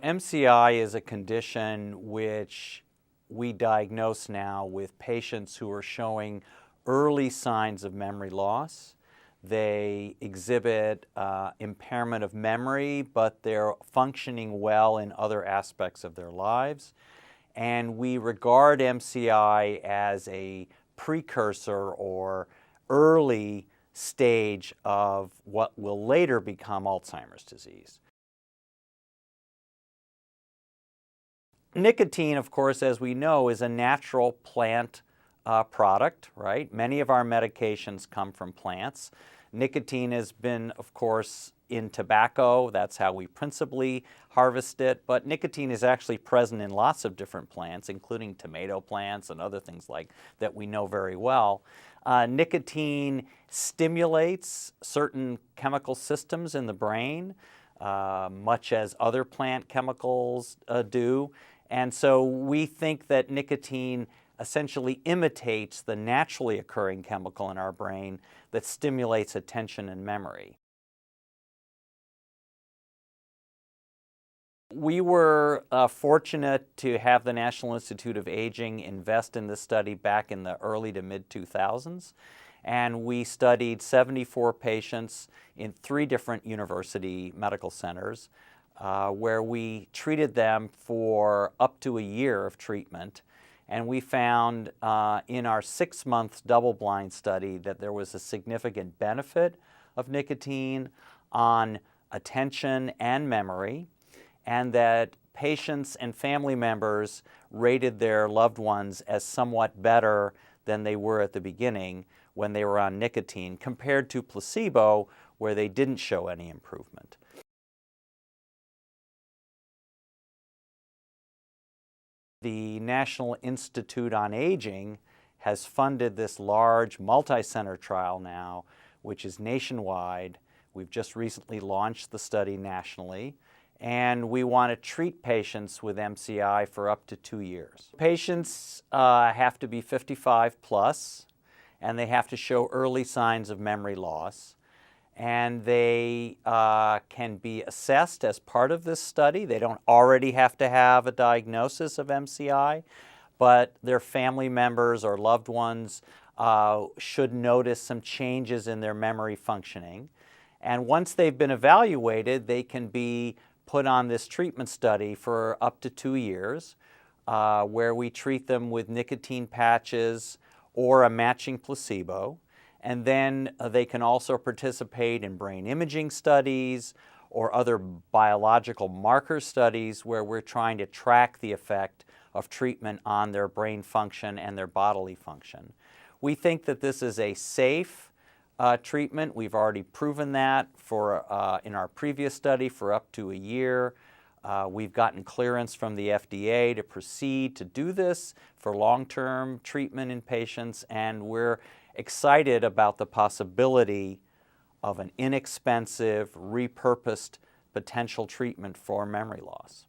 MCI is a condition which we diagnose now with patients who are showing early signs of memory loss. They exhibit impairment of memory, but they're functioning well in other aspects of their lives. And we regard MCI as a precursor or early stage of what will later become Alzheimer's disease. Nicotine, of course, as we know, is a natural plant product, right? Many of our medications come from plants. Nicotine has been, of course, in tobacco. That's how we principally harvest it. But nicotine is actually present in lots of different plants, including tomato plants and other things like that we know very well. Nicotine stimulates certain chemical systems in the brain, much as other plant chemicals do. And so we think that nicotine essentially imitates the naturally occurring chemical in our brain that stimulates attention and memory. We were fortunate to have the National Institute of Aging invest in this study back in the early to mid-2000s. And we studied 74 patients in 3 different university medical centers where we treated them for up to a year of treatment. And we found in our 6-month double-blind study that there was a significant benefit of nicotine on attention and memory, and that patients and family members rated their loved ones as somewhat better than they were at the beginning when they were on nicotine, compared to placebo, where they didn't show any improvement. The National Institute on Aging has funded this large multi-center trial now, which is nationwide. We've just recently launched the study nationally, and we want to treat patients with MCI for up to 2 years. Patients have to be 55 plus, and they have to show early signs of memory loss. And they can be assessed as part of this study. They don't already have to have a diagnosis of MCI, but their family members or loved ones should notice some changes in their memory functioning. And once they've been evaluated, they can be put on this treatment study for up to 2 years, where we treat them with nicotine patches or a matching placebo. And then they can also participate in brain imaging studies or other biological marker studies where we're trying to track the effect of treatment on their brain function and their bodily function. We think that this is a safe treatment. We've already proven that in our previous study for up to a year. We've gotten clearance from the FDA to proceed to do this for long-term treatment in patients, and we're excited about the possibility of an inexpensive, repurposed potential treatment for memory loss.